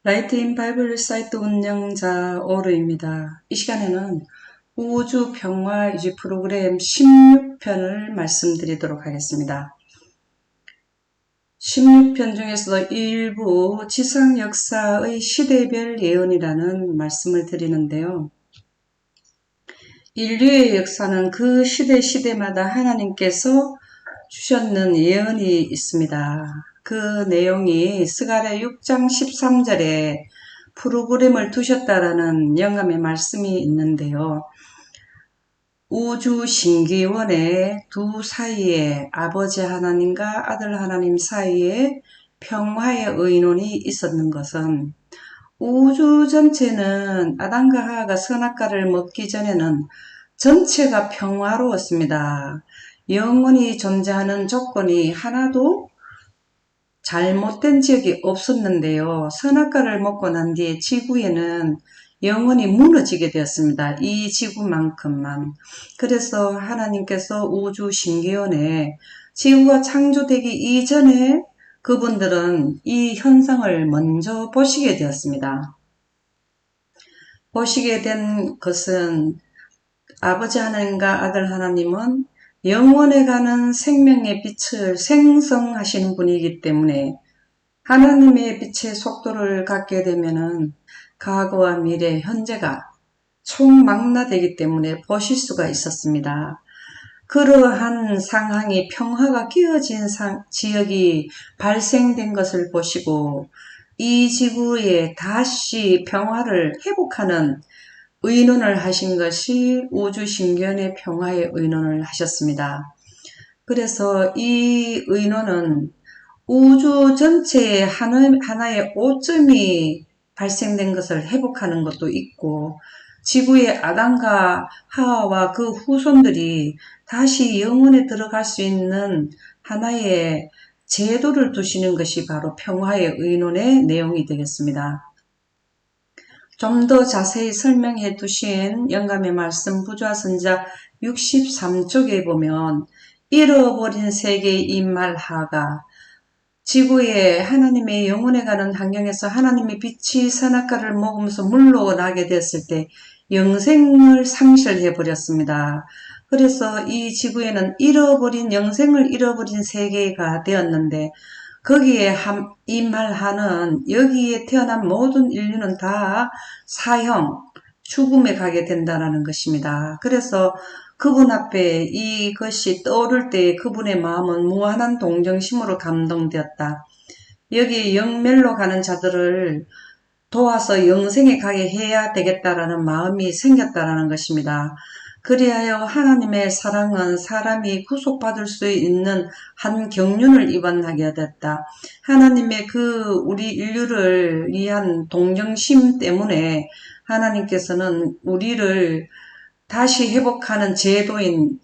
라이트인 바이블 사이트 운영자 오르입니다. 이 시간에는 우주 평화 유지 프로그램 16편을 말씀드리도록 하겠습니다. 16편 중에서도 일부 지상 역사의 시대별 예언이라는 말씀을 드리는데요. 인류의 역사는 그 시대마다 하나님께서 주셨는 예언이 있습니다. 그 내용이 스가랴 6장 13절에 프로그램을 두셨다라는 영감의 말씀이 있는데요. 우주 신기원의 두 사이에 아버지 하나님과 아들 하나님 사이에 평화의 의논이 있었는 것은 우주 전체는 아담과 하와가 선악과를 먹기 전에는 전체가 평화로웠습니다. 영원히 존재하는 조건이 하나도 잘못된 지역이 없었는데요. 선악과를 먹고 난 뒤에 지구에는 영원히 무너지게 되었습니다. 이 지구만큼만. 그래서 하나님께서 우주 신기원에 지구가 창조되기 이전에 그분들은 이 현상을 먼저 보시게 되었습니다. 보시게 된 것은 아버지 하나님과 아들 하나님은 영원에 가는 생명의 빛을 생성하시는 분이기 때문에 하나님의 빛의 속도를 갖게 되면은 과거와 미래, 현재가 총망라되기 때문에 보실 수가 있었습니다. 그러한 상황이 평화가 끼어진 지역이 발생된 것을 보시고 이 지구에 다시 평화를 회복하는 의논을 하신 것이 우주 신기원의 평화의 의논을 하셨습니다. 그래서 이 의논은 우주 전체에 하나의 오점이 발생된 것을 회복하는 것도 있고 지구의 아담과 하와와 그 후손들이 다시 영혼에 들어갈 수 있는 하나의 제도를 두시는 것이 바로 평화의 의논의 내용이 되겠습니다. 좀 더 자세히 설명해 두신 영감의 말씀 부좌선자 63쪽에 보면 잃어버린 세계의 인말하가 지구에 하나님의 영혼에 가는 환경에서 하나님의 빛이 선악과를 먹으면서 물러나게 됐을 때 영생을 상실해 버렸습니다. 그래서 이 지구에는 영생을 잃어버린 세계가 되었는데 거기에 임할하는 여기에 태어난 모든 인류는 다 사형, 죽음에 가게 된다는 것입니다. 그래서 그분 앞에 이것이 떠오를 때 그분의 마음은 무한한 동정심으로 감동되었다. 여기 영멸로 가는 자들을 도와서 영생에 가게 해야 되겠다라는 마음이 생겼다라는 것입니다. 그리하여 하나님의 사랑은 사람이 구속받을 수 있는 한 경륜을 입원하게 됐다. 하나님의 우리 인류를 위한 동정심 때문에 하나님께서는 우리를 다시 회복하는 제도인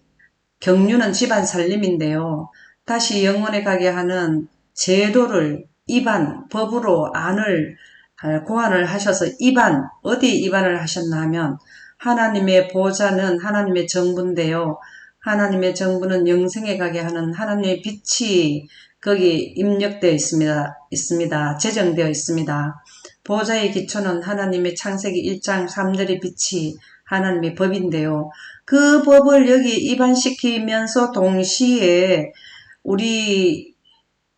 경륜은 집안 살림인데요. 다시 영원에 가게 하는 제도를 법으로 고안을 하셔서 어디 입안을 하셨나 하면 하나님의 보좌는 하나님의 정부인데요. 하나님의 정부는 영생에 가게 하는 하나님의 빛이 거기 입력되어 있습니다. 제정되어 있습니다. 보좌의 기초는 하나님의 창세기 1장 3절의 빛이 하나님의 법인데요. 그 법을 여기 입안시키면서 동시에 우리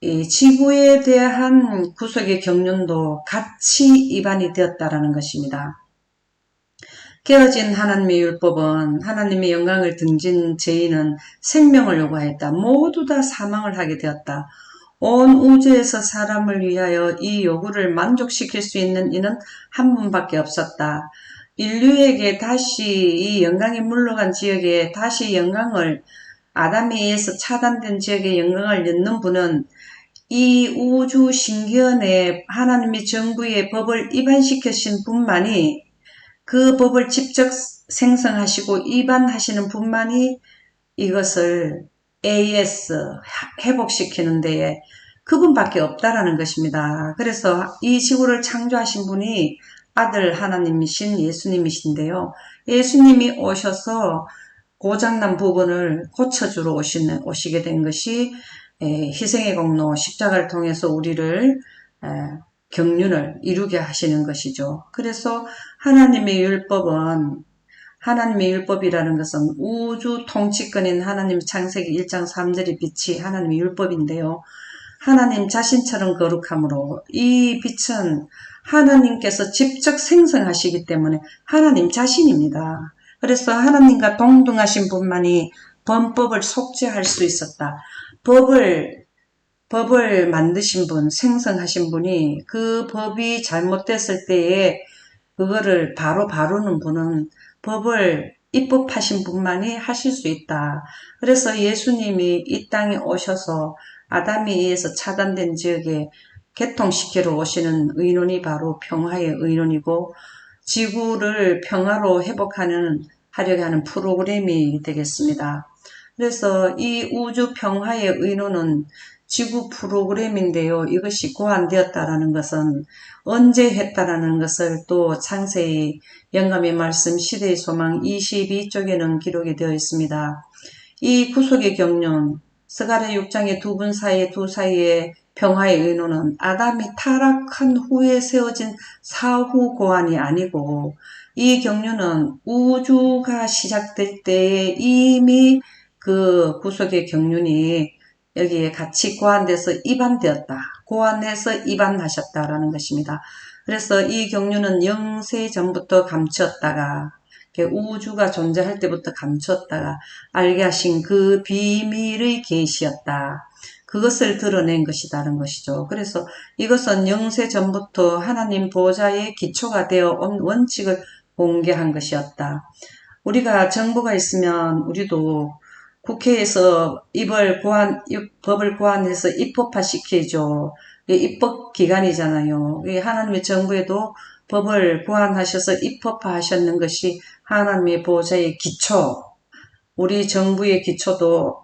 지구에 대한 구속의 경륜도 같이 입안이 되었다라는 것입니다. 깨어진 하나님의 율법은 하나님의 영광을 등진 죄인은 생명을 요구하였다. 모두 다 사망을 하게 되었다. 온 우주에서 사람을 위하여 이 요구를 만족시킬 수 있는 이는 한 분밖에 없었다. 인류에게 다시 이 영광이 물러간 지역에 다시 영광을 아담에 의해서 차단된 지역에 영광을 얻는 분은 이 우주 신기원의 하나님의 정부의 법을 입안시키신 분만이 그 법을 직접 생성하시고 입안하시는 분만이 이것을 회복시키는 데에 그분밖에 없다라는 것입니다. 그래서 이 지구를 창조하신 분이 아들 하나님이신 예수님이신데요. 예수님이 오셔서 고장난 부분을 고쳐주러 오시게 된 것이 희생의 공로 십자가를 통해서 우리를 경륜을 이루게 하시는 것이죠. 그래서 하나님의 율법이라는 것은 우주 통치권인 하나님 창세기 1장 3절의 빛이 하나님의 율법인데요. 하나님 자신처럼 거룩함으로 이 빛은 하나님께서 직접 생성하시기 때문에 하나님 자신입니다. 그래서 하나님과 동등하신 분만이 범법을 속죄할 수 있었다. 법을 만드신 분, 생성하신 분이 그 법이 잘못됐을 때에 그거를 바로 바르는 분은 법을 입법하신 분만이 하실 수 있다. 그래서 예수님이 이 땅에 오셔서 아담에 의해서 차단된 지역에 개통시키러 오시는 의논이 바로 평화의 의논이고 지구를 평화로 하려고 하는 프로그램이 되겠습니다. 그래서 이 우주 평화의 의논은 지구 프로그램인데요. 이것이 고안되었다라는 것은 언제 했다라는 것을 또 창세기 영감의 말씀 시대의 소망 22쪽에는 기록이 되어 있습니다. 이 구속의 경륜, 스가랴 6장의 두 사이의 평화의 의논은 아담이 타락한 후에 세워진 사후 고안이 아니고 이 경륜은 우주가 시작될 때에 이미 그 구속의 경륜이 여기에 같이 고안돼서 입안되었다. 고안해서 입안하셨다라는 것입니다. 그래서 이 경륜은 영세 전부터 감추었다가 우주가 존재할 때부터 감추었다가 알게 하신 그 비밀의 계시였다. 그것을 드러낸 것이다는 것이죠. 그래서 이것은 영세 전부터 하나님 보좌의 기초가 되어 온 원칙을 공개한 것이었다. 우리가 정부가 있으면 우리도 국회에서 법을 고안해서 입법화시키죠. 입법기관이잖아요. 하나님의 정부에도 법을 고안하셔서 입법화하셨는 것이 하나님의 보좌의 기초, 우리 정부의 기초도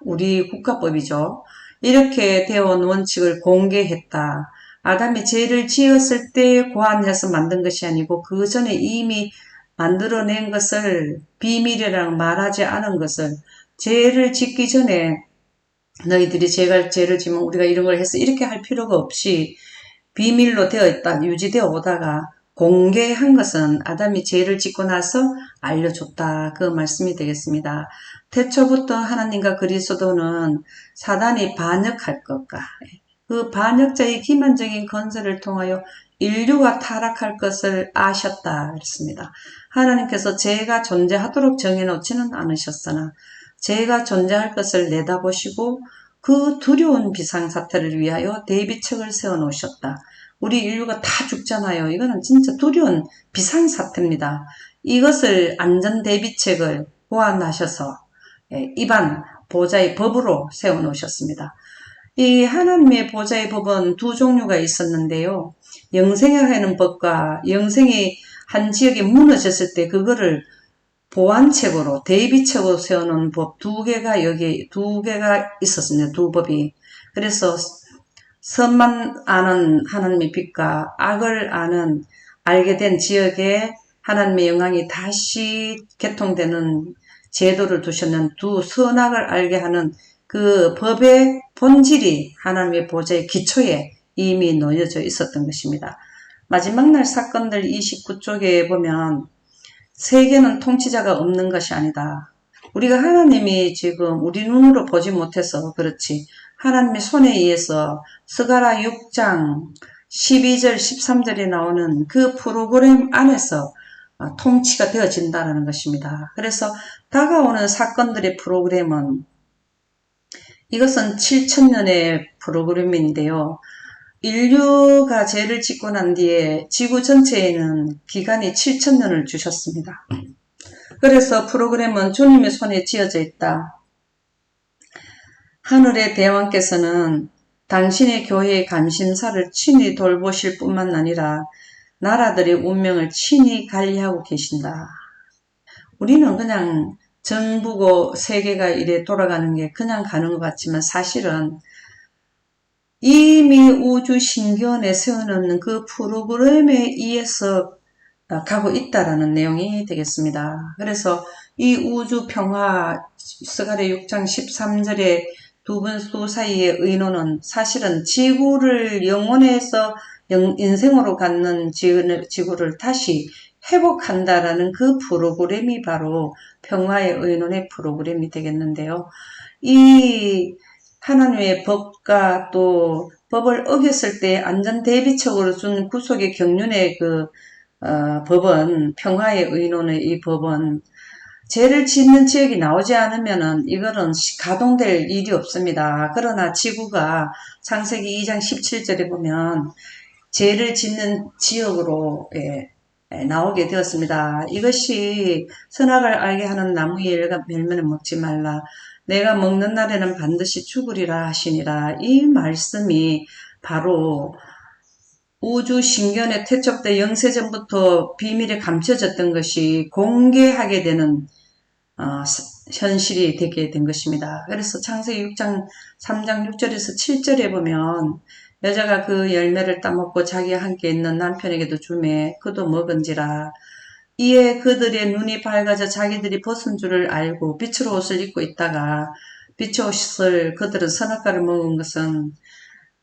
우리 국가법이죠. 이렇게 되어온 원칙을 공개했다. 아담이 죄를 지었을 때 고안해서 만든 것이 아니고 그 전에 이미 만들어낸 것을 비밀이라고 말하지 않은 것을 죄를 짓기 전에 너희들이 죄를 지면 우리가 이런 걸 해서 이렇게 할 필요가 없이 비밀로 되어 있다, 유지되어 오다가 공개한 것은 아담이 죄를 짓고 나서 알려줬다. 그 말씀이 되겠습니다. 태초부터 하나님과 그리스도는 사단이 반역할 것과 그 반역자의 기만적인 건설을 통하여 인류가 타락할 것을 아셨다. 그랬습니다. 하나님께서 죄가 존재하도록 정해놓지는 않으셨으나 죄가 존재할 것을 내다보시고 그 두려운 비상사태를 위하여 대비책을 세워놓으셨다. 우리 인류가 다 죽잖아요. 이거는 진짜 두려운 비상사태입니다. 이것을 안전대비책을 보완하셔서 입안 보좌의 법으로 세워놓으셨습니다. 이 하나님의 보좌의 법은 두 종류가 있었는데요. 영생에 하는 법과 영생이 한 지역에 무너졌을 때 그거를 보완책으로 대비책으로 세워놓은 법 두 개가 있었습니다. 두 법이. 그래서 선만 아는 하나님의 빛과 악을 알게 된 지역에 하나님의 영광이 다시 개통되는 제도를 두셨는 두 선악을 알게 하는 그 법의 본질이 하나님의 보좌의 기초에 이미 놓여져 있었던 것입니다. 마지막 날 사건들 29쪽에 보면 세계는 통치자가 없는 것이 아니다. 우리가 하나님이 지금 우리 눈으로 보지 못해서 그렇지 하나님의 손에 의해서 스가랴 6장 12절 13절에 나오는 그 프로그램 안에서 통치가 되어진다는 것입니다. 그래서 다가오는 사건들의 프로그램은 이것은 7천년의 프로그램인데요. 인류가 죄를 짓고 난 뒤에 지구 전체에는 기간이 7천년을 주셨습니다. 그래서 프로그램은 주님의 손에 쥐어져 있다. 하늘의 대왕께서는 당신의 교회의 관심사를 친히 돌보실 뿐만 아니라 나라들의 운명을 친히 관리하고 계신다. 우리는 그냥 정부고 세계가 이래 돌아가는 게 그냥 가는 것 같지만 사실은 이미 우주 신기원에 세워놓는 그 프로그램에 의해서 가고 있다라는 내용이 되겠습니다. 그래서 이 우주 평화 스가랴 6장 13절에 두 사이의 의논은 사실은 지구를 영원에서 인생으로 갖는 지구를 다시 회복한다라는 그 프로그램이 바로 평화의 의논의 프로그램이 되겠는데요. 이 하나님의 법과 또 법을 어겼을 때 안전대비책으로 준 구속의 경륜의 법은 평화의 의논의 이 법은 죄를 짓는 지역이 나오지 않으면은 이거는 가동될 일이 없습니다. 그러나 지구가 창세기 2장 17절에 보면 죄를 짓는 지역으로 나오게 되었습니다. 이것이 선악을 알게 하는 나무의 열매는 먹지 말라. 내가 먹는 날에는 반드시 죽으리라 하시니라. 이 말씀이 바로 우주 신견에 태초부터 영세전부터 비밀에 감춰졌던 것이 공개하게 되는 현실이 되게 된 것입니다. 그래서 창세기 6장 3장 6절에서 7절에 보면 여자가 그 열매를 따먹고 자기와 함께 있는 남편에게도 주매 그도 먹은지라. 이에 그들의 눈이 밝아져 자기들이 벗은 줄을 알고 빛으로 옷을 입고 있다가 빛의 옷을 그들은 선악과를 먹은 것은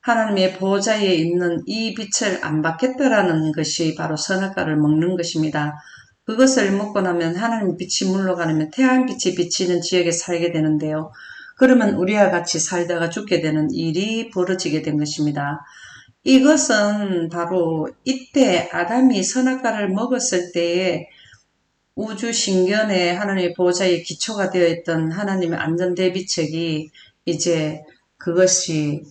하나님의 보호자에 있는 이 빛을 안 받겠다라는 것이 바로 선악과를 먹는 것입니다. 그것을 먹고 나면 하나님의 빛이 물러가면 태양빛이 비치는 지역에 살게 되는데요. 그러면 우리와 같이 살다가 죽게 되는 일이 벌어지게 된 것입니다. 이것은 바로 이때 아담이 선악과를 먹었을 때에 우주 신견에 하나님의 보호자의 기초가 되어 있던 하나님의 안전대비책이 이제 그것이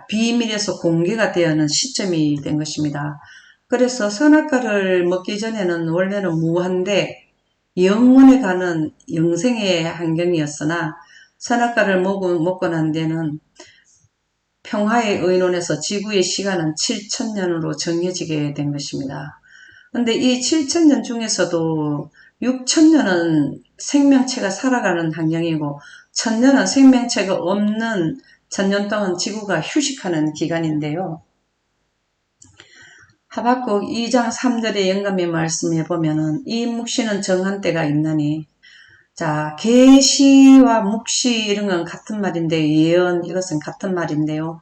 비밀에서 공개가 되어는 시점이 된 것입니다. 그래서 선악과를 먹기 전에는 원래는 무한대 영원에 가는 영생의 환경이었으나 선악과를 먹고 난 뒤에는 평화의 의논에서 지구의 시간은 7천년으로 정해지게 된 것입니다. 근데 이 7천년 중에서도 6천년은 생명체가 살아가는 환경이고 1000년은 생명체가 없는 1000년 동안 지구가 휴식하는 기간인데요. 하박국 2장 3절의 영감의 말씀에 보면은 이 묵시는 정한 때가 있나니 자 계시와 묵시 이런 건 같은 말인데 예언 이것은 같은 말인데요.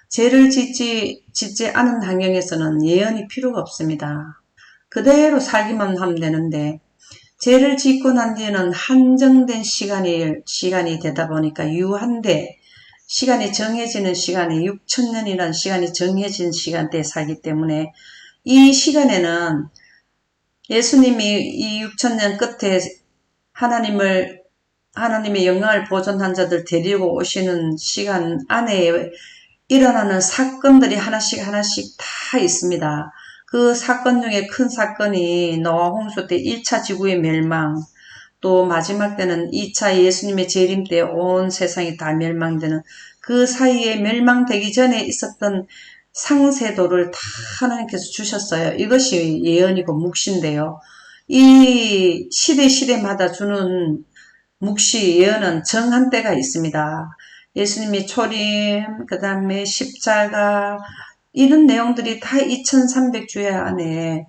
죄를 짓지 않은 환경에서는 예언이 필요가 없습니다. 그대로 살기만 하면 되는데 죄를 짓고 난 뒤에는 한정된 시간이 되다 보니까 유한대 시간이 정해지는 시간이 6천년이라는 시간이 정해진 시간대에 살기 때문에 이 시간에는 예수님이 이 6천년 끝에 하나님의 영광을 보존한 자들 데리고 오시는 시간 안에 일어나는 사건들이 하나씩 다 있습니다. 그 사건 중에 큰 사건이 노아 홍수 때 1차 지구의 멸망, 또 마지막 때는 2차 예수님의 재림 때 온 세상이 다 멸망되는 그 사이에 멸망되기 전에 있었던 상세도를 다 하나님께서 주셨어요. 이것이 예언이고 묵시인데요. 이 시대마다 주는 묵시 예언은 정한 때가 있습니다. 예수님의 초림, 그 다음에 십자가 이런 내용들이 다 2300주야 안에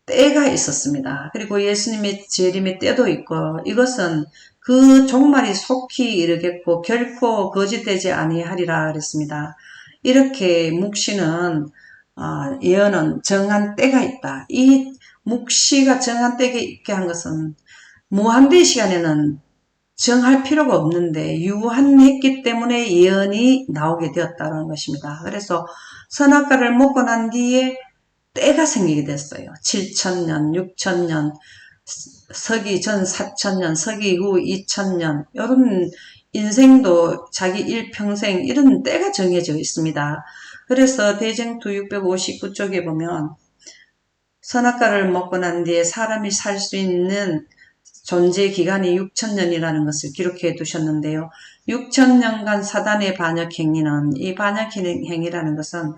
때가 있었습니다. 그리고 예수님의 재림의 때도 있고 이것은 그 종말이 속히 이르겠고 결코 거짓되지 아니하리라 그랬습니다. 이렇게 묵시는 예언은 정한 때가 있다. 이 묵시가 정한 때가 있게 한 것은 무한대 시간에는 정할 필요가 없는데 유한했기 때문에 예언이 나오게 되었다는 것입니다. 그래서 선악과를 먹고 난 뒤에 때가 생기게 됐어요. 7천년, 6천년, 서기 전 4천년, 서기 후 2천년 이런 인생도 자기 일평생 이런 때가 정해져 있습니다. 그래서 대쟁투 659쪽에 보면 선악과를 먹고 난 뒤에 사람이 살 수 있는 존재 기간이 6천년이라는 것을 기록해 두셨는데요. 6천년간 사단의 반역행위는 이 반역행위라는 것은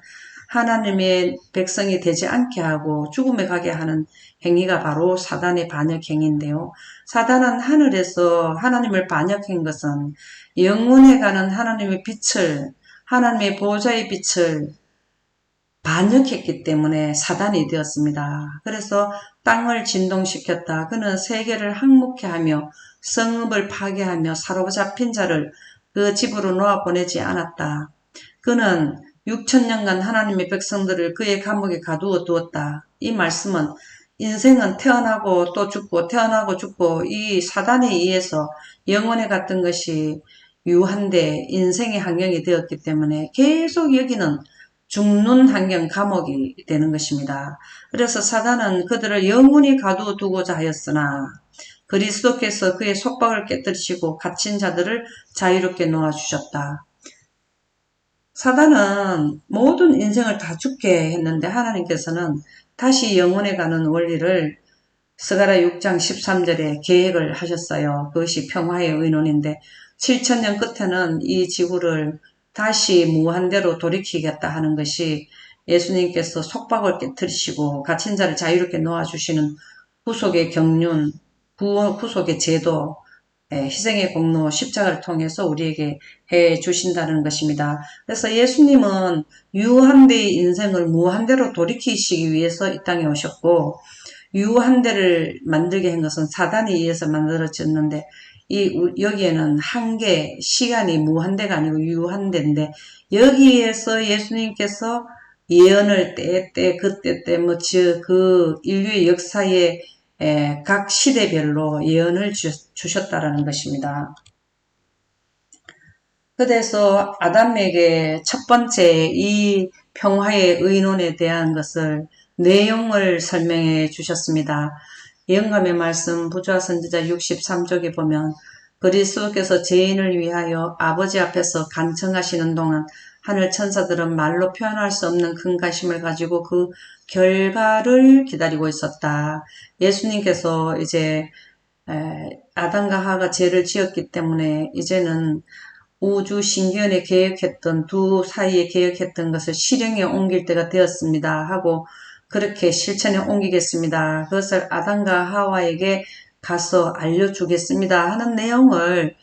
하나님의 백성이 되지 않게 하고 죽음에 가게 하는 행위가 바로 사단의 반역행위인데요. 사단은 하늘에서 하나님을 반역한 것은 영원에 가는 하나님의 빛을 하나님의 보호자의 빛을 반역했기 때문에 사단이 되었습니다. 그래서 땅을 진동시켰다. 그는 세계를 항목케 하며 성읍을 파괴하며 사로잡힌 자를 그 집으로 놓아 보내지 않았다. 그는 6천년간 하나님의 백성들을 그의 감옥에 가두어 두었다. 이 말씀은 인생은 태어나고 또 죽고 태어나고 죽고 이 사단에 의해서 영혼에 갔던 것이 유한데 인생의 환경이 되었기 때문에 계속 여기는 죽는 환경 감옥이 되는 것입니다. 그래서 사단은 그들을 영원히 가두어 두고자 하였으나 그리스도께서 그의 속박을 깨뜨리시고 갇힌 자들을 자유롭게 놓아주셨다. 사단은 모든 인생을 다 죽게 했는데 하나님께서는 다시 영원에 가는 원리를 스가랴 6장 13절에 계획을 하셨어요. 그것이 평화의 의논인데 7천년 끝에는 이 지구를 다시 무한대로 돌이키겠다 하는 것이 예수님께서 속박을 깨뜨리시고 갇힌 자를 자유롭게 놓아주시는 구속의 경륜, 구속의 제도, 희생의 공로, 십자가를 통해서 우리에게 해 주신다는 것입니다. 그래서 예수님은 유한대의 인생을 무한대로 돌이키시기 위해서 이 땅에 오셨고 유한대를 만들게 한 것은 사단에 의해서 만들어졌는데 여기에는 한계, 시간이 무한대가 아니고 유한대인데 여기에서 예수님께서 예언을 그때 그 인류의 역사에 각 시대별로 예언을 주셨다라는 것입니다. 그래서 아담에게 첫 번째 이 평화의 의논에 대한 것을 내용을 설명해 주셨습니다. 영감의 말씀 부조화 선지자 63쪽에 보면 그리스도께서 죄인을 위하여 아버지 앞에서 간청하시는 동안 하늘 천사들은 말로 표현할 수 없는 큰 가심을 가지고 그 결과를 기다리고 있었다. 예수님께서 이제 아담과 하와가 죄를 지었기 때문에 이제는 우주 신기원에 계획했던 두 사이에 계획했던 것을 실행에 옮길 때가 되었습니다 하고 그렇게 실천에 옮기겠습니다. 그것을 아담과 하와에게 가서 알려주겠습니다 하는 내용을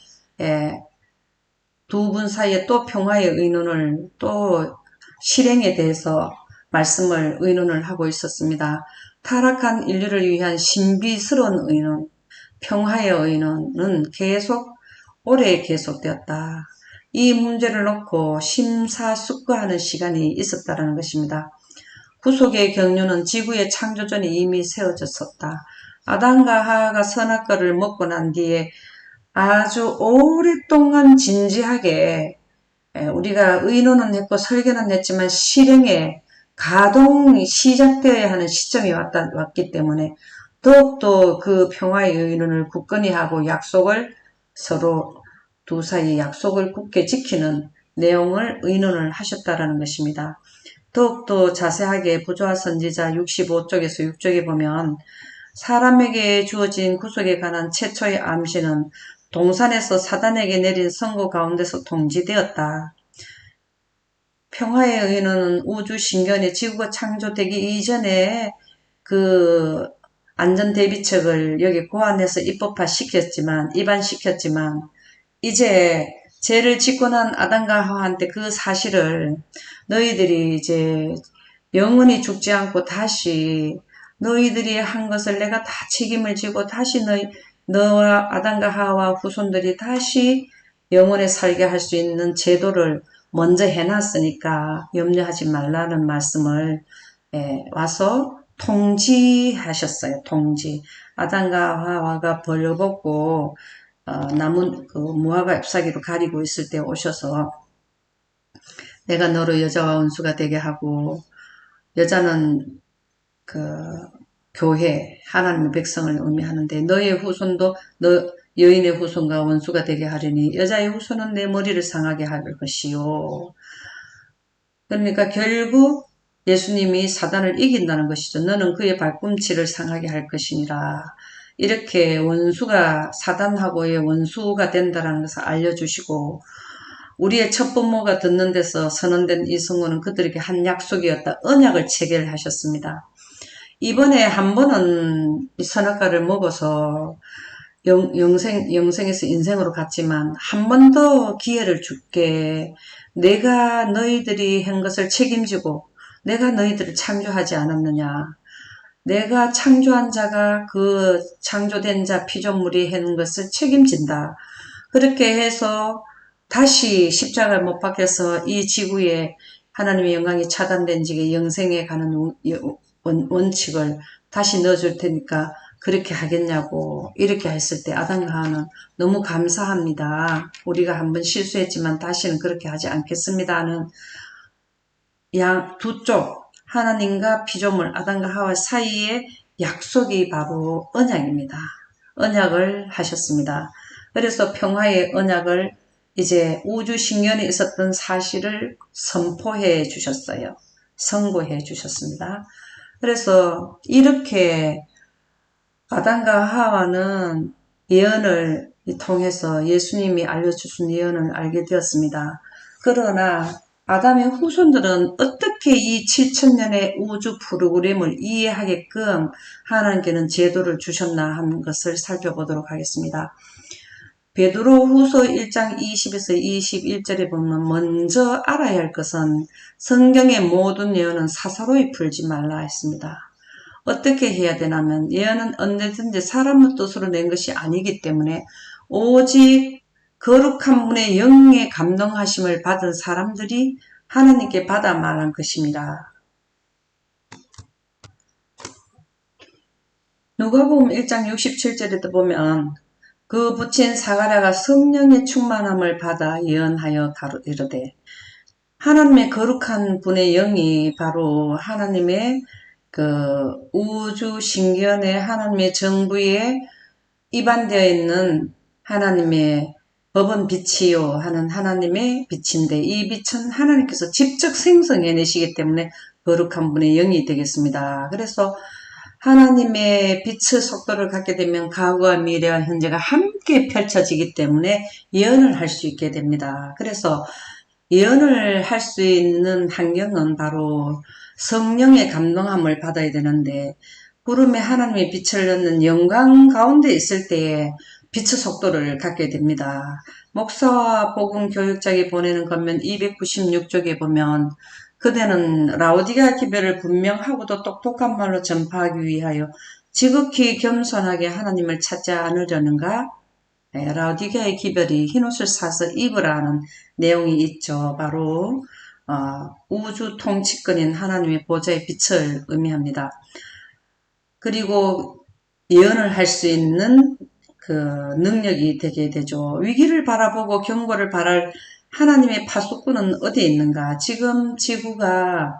두 분 사이에 또 평화의 의논을 또 실행에 대해서 말씀을 의논을 하고 있었습니다. 타락한 인류를 위한 신비스러운 의논, 평화의 의논은 오래 계속되었다. 이 문제를 놓고 심사숙고하는 시간이 있었다는 것입니다. 구속의 경륜은 지구의 창조 전에 이미 세워졌었다. 아담과 하와가 선악과를 먹고 난 뒤에 아주 오랫동안 진지하게 우리가 의논은 했고 설계는 했지만 실행에 가동이 시작되어야 하는 시점이 왔기 때문에 더욱더 그 평화의 의논을 굳건히 하고 약속을 서로 두 사이 약속을 굳게 지키는 내용을 의논을 하셨다라는 것입니다. 더욱더 자세하게 부조화 선지자 65쪽에서 6쪽에 보면 사람에게 주어진 구속에 관한 최초의 암시는 동산에서 사단에게 내린 선고 가운데서 통지되었다. 평화의 의논은 우주 신견의 지구가 창조되기 이전에 그 안전대비책을 여기 고안해서 입안시켰지만 이제 죄를 짓고 난 아담과 하와한테 그 사실을 너희들이 이제 영원히 죽지 않고 다시 너희들이 한 것을 내가 다 책임을 지고 다시 너와 아담과 하와 후손들이 다시 영원에 살게 할 수 있는 제도를 먼저 해놨으니까 염려하지 말라는 말씀을 와서 통지하셨어요. 통지. 아담과 하와가 벌거벗고 남은 그 무화과 잎사귀로 가리고 있을 때 오셔서 내가 너로 여자와 원수가 되게 하고 여자는 그 교회 하나님의 백성을 의미하는데 너의 후손도 여인의 후손과 원수가 되게 하려니 여자의 후손은 내 머리를 상하게 할 것이요. 그러니까 결국 예수님이 사단을 이긴다는 것이죠. 너는 그의 발꿈치를 상하게 할 것이니라. 이렇게 원수가 사단하고의 원수가 된다는 것을 알려주시고 우리의 첫 부모가 듣는 데서 선언된 이 성호는 그들에게 한 약속이었다. 언약을 체결하셨습니다. 이번에 한 번은 선악과를 먹어서 영생에서 인생으로 갔지만 한 번 더 기회를 줄게. 내가 너희들이 한 것을 책임지고 내가 너희들을 창조하지 않았느냐. 내가 창조한 자가 그 창조된 자 피조물이 한 것을 책임진다. 그렇게 해서 다시 십자가를 못 박혀서 이 지구에 하나님의 영광이 차단된 지게 영생에 가는 원칙을 다시 넣어줄 테니까 그렇게 하겠냐고 이렇게 했을 때 아담과 하와는 너무 감사합니다. 우리가 한번 실수했지만 다시는 그렇게 하지 않겠습니다 하는 두 쪽 하나님과 피조물 아담과 하와 사이에 약속이 바로 언약입니다. 언약을 하셨습니다. 그래서 평화의 언약을 이제 우주 신경에 있었던 사실을 선포해 주셨어요. 선고해 주셨습니다. 그래서 이렇게 아담과 하와는 예언을 통해서 예수님이 알려주신 예언을 알게 되었습니다. 그러나 아담의 후손들은 어떻게 이 7000년의 우주 프로그램을 이해하게끔 하나님께는 제도를 주셨나 하는 것을 살펴보도록 하겠습니다. 베드로 후서 1장 20에서 21절에 보면 먼저 알아야 할 것은 성경의 모든 예언은 사사로이 풀지 말라 했습니다. 어떻게 해야 되냐면 예언은 언제든지 사람의 뜻으로 낸 것이 아니기 때문에 오직 거룩한 분의 영의 감동하심을 받은 사람들이 하나님께 받아 말한 것입니다. 누가복음 1장 67절에도 보면 그 붙인 사가랴가 성령의 충만함을 받아 예언하여 이르되 하나님의 거룩한 분의 영이 바로 하나님의 그 우주 신기원의 하나님의 정부에 입안되어 있는 하나님의 법은 빛이요 하는 하나님의 빛인데 이 빛은 하나님께서 직접 생성해내시기 때문에 거룩한 분의 영이 되겠습니다. 그래서 하나님의 빛의 속도를 갖게 되면 과거와 미래와 현재가 함께 펼쳐지기 때문에 예언을 할 수 있게 됩니다. 그래서 예언을 할 수 있는 환경은 바로 성령의 감동함을 받아야 되는데 구름에 하나님의 빛을 넣는 영광 가운데 있을 때에 빛의 속도를 갖게 됩니다. 목사와 복음 교육자에게 보내는 권면 296쪽에 보면 그대는 라오디게아 기별을 분명하고도 똑똑한 말로 전파하기 위하여 지극히 겸손하게 하나님을 찾지 않으려는가? 라오디게아의 기별이 흰옷을 사서 입으라는 내용이 있죠. 바로 우주 통치권인 하나님의 보좌의 빛을 의미합니다. 그리고 예언을 할 수 있는 그 능력이 되게 되죠. 위기를 바라보고 경고를 바랄 하나님의 파수꾼은 어디에 있는가? 지금 지구가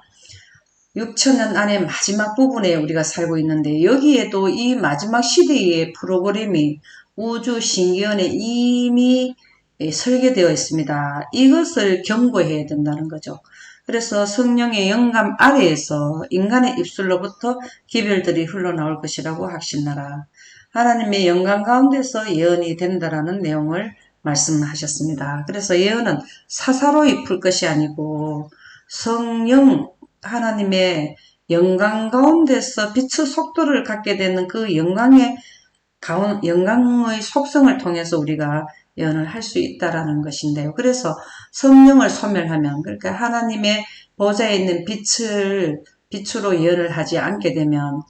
6000년 안에 마지막 부분에 우리가 살고 있는데 여기에도 이 마지막 시대의 프로그램이 우주 신기원에 이미 설계되어 있습니다. 이것을 경고해야 된다는 거죠. 그래서 성령의 영감 아래에서 인간의 입술로부터 기별들이 흘러나올 것이라고 확신하라. 하나님의 영감 가운데서 예언이 된다라는 내용을 말씀하셨습니다. 그래서 예언은 사사로이 풀 것이 아니고 성령 하나님의 영광 가운데서 빛의 속도를 갖게 되는 그 영광의 속성을 통해서 우리가 예언을 할 수 있다라는 것인데요. 그래서 성령을 소멸하면 그러니까 하나님의 보좌에 있는 빛으로 예언을 하지 않게 되면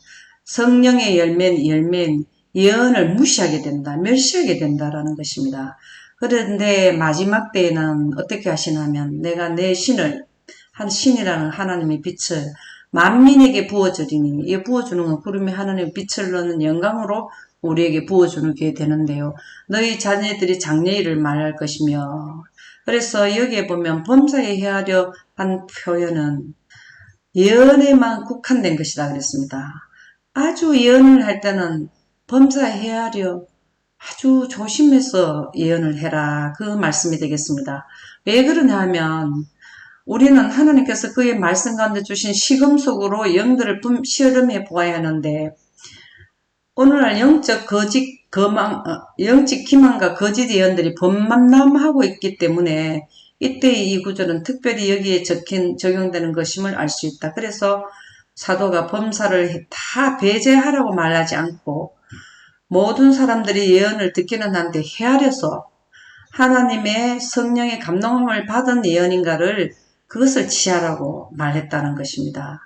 성령의 열매인 예언을 무시하게 된다, 멸시하게 된다라는 것입니다. 그런데 마지막 때에는 어떻게 하시냐면 내가 내 신이라는 하나님의 빛을 만민에게 부어주리니 이 부어주는 건 구름에 하나님의 빛을 넣는 영광으로 우리에게 부어주는 게 되는데요. 너희 자녀들이 장래일을 말할 것이며 그래서 여기에 보면 범사에 헤아려 한 표현은 예언에만 국한된 것이다 그랬습니다. 아주 예언을 할 때는 범사에 헤아려 아주 조심해서 예언을 해라 그 말씀이 되겠습니다. 왜 그러냐 하면 우리는 하나님께서 그의 말씀 가운데 주신 시금 속으로 영들을 시험해 보아야 하는데 오늘날 영적 기만과 거짓 예언들이 범람하고 있기 때문에 이때의 이 구절은 특별히 여기에 적용되는 것임을 알 수 있다. 그래서 사도가 범사를 다 배제하라고 말하지 않고 모든 사람들이 예언을 듣기는 한데 헤아려서 하나님의 성령의 감동함을 받은 예언인가를 그것을 취하라고 말했다는 것입니다.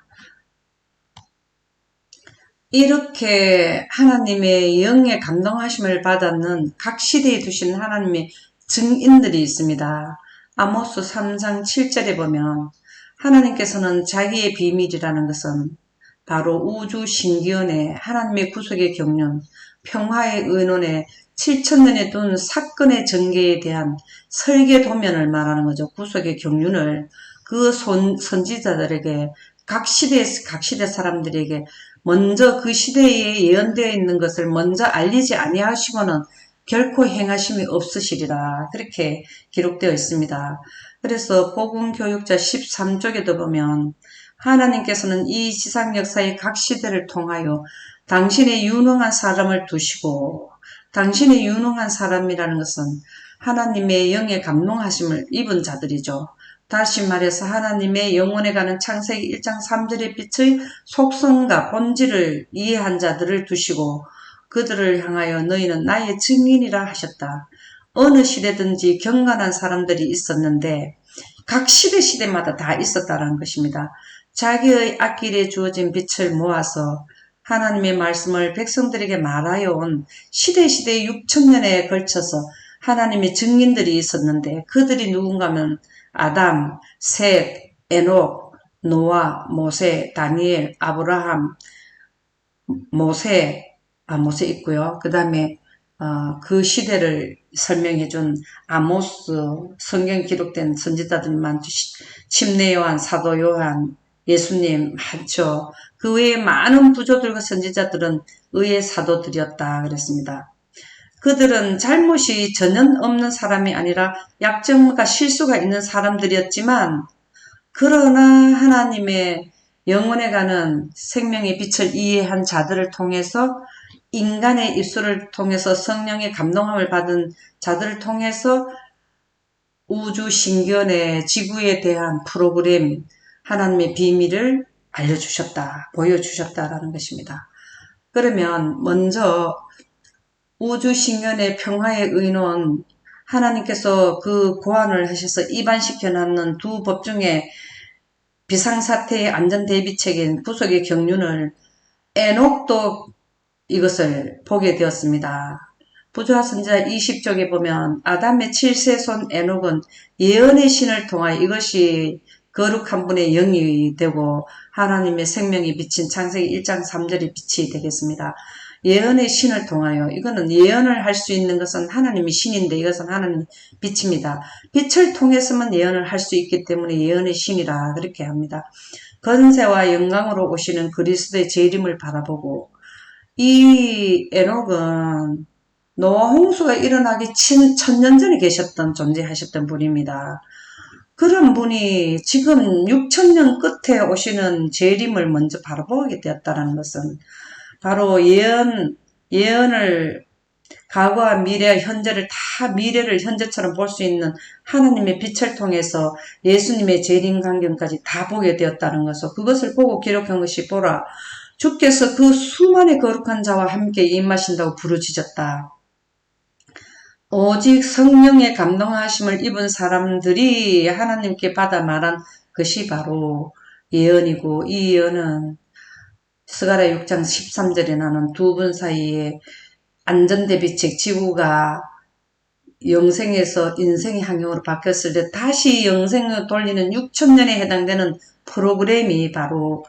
이렇게 하나님의 영의 감동하심을 받았는 각 시대에 두신 하나님의 증인들이 있습니다. 아모스 3장 7절에 보면 하나님께서는 자기의 비밀이라는 것은 바로 우주 신기원의 하나님의 구속의 경륜, 평화의 의논에 7천년에 둔 사건의 전개에 대한 설계 도면을 말하는 거죠. 구속의 경륜을 그 선지자들에게 각 시대 사람들에게 먼저 그 시대에 예언되어 있는 것을 먼저 알리지 아니하시고는 결코 행하심이 없으시리라. 그렇게 기록되어 있습니다. 그래서 복음교육자 13쪽에도 보면 하나님께서는 이 지상 역사의 각 시대를 통하여 당신의 유능한 사람을 두시고, 당신의 유능한 사람이라는 것은 하나님의 영의 감동하심을 입은 자들이죠. 다시 말해서 하나님의 영혼에 가는 창세기 1장 3절의 빛의 속성과 본질을 이해한 자들을 두시고 그들을 향하여 너희는 나의 증인이라 하셨다. 어느 시대든지 경건한 사람들이 있었는데 각 시대마다 다 있었다는 것입니다. 자기의 앞길에 주어진 빛을 모아서 하나님의 말씀을 백성들에게 말하여 온 시대 6천년에 걸쳐서 하나님의 증인들이 있었는데 그들이 누군가 하면 아담, 셋, 에녹, 노아, 모세, 다니엘, 아브라함, 모세 있고요. 그 다음에 그 시대를 설명해준 아모스, 성경 기록된 선지자들 많죠. 침례 요한, 사도 요한, 예수님 많죠. 그 외에 많은 부조들과 선지자들은 의의 사도들이었다 그랬습니다. 그들은 잘못이 전혀 없는 사람이 아니라 약점과 실수가 있는 사람들이었지만 그러나 하나님의 영혼에 가는 생명의 빛을 이해한 자들을 통해서 인간의 입술을 통해서 성령의 감동함을 받은 자들을 통해서 우주 신견의 지구에 대한 프로그램 하나님의 비밀을 알려주셨다, 보여주셨다라는 것입니다. 그러면 먼저 우주 신견의 평화의 의논 하나님께서 그 고안을 하셔서 입안시켜 놨는 두 법 중에 비상사태의 안전대비책인 구속의 경륜을 에녹도 이것을 보게 되었습니다. 부조화 선지자 20쪽에 보면 아담의 7세손 에녹은 예언의 신을 통하여 이것이 거룩한 분의 영이 되고 하나님의 생명이 비친 창세기 1장 3절의 빛이 되겠습니다. 예언의 신을 통하여 이거는 예언을 할 수 있는 것은 하나님이 신인데 이것은 하나님 빛입니다. 빛을 통해서만 예언을 할 수 있기 때문에 예언의 신이라 그렇게 합니다. 건세와 영광으로 오시는 그리스도의 재림을 바라보고 이 에녹은 노아 홍수가 일어나기 1000년 전에 계셨던 존재하셨던 분입니다. 그런 분이 지금 6000년 끝에 오시는 재림을 먼저 바라보게 되었다는 것은 바로 예언을 과거와 미래와 현재를 다 미래를 현재처럼 볼 수 있는 하나님의 빛을 통해서 예수님의 재림 광경까지 다 보게 되었다는 것을 그것을 보고 기록한 것이 보라. 주께서 그 수많은 거룩한 자와 함께 임하신다고 부르짖었다. 오직 성령의 감동하심을 입은 사람들이 하나님께 받아 말한 것이 바로 예언이고 이 예언은 스가랴 6장 13절에 나오는 두 분 사이에 안전대비책 지구가 영생에서 인생의 환경으로 바뀌었을 때 다시 영생을 돌리는 6천년에 해당되는 프로그램이 바로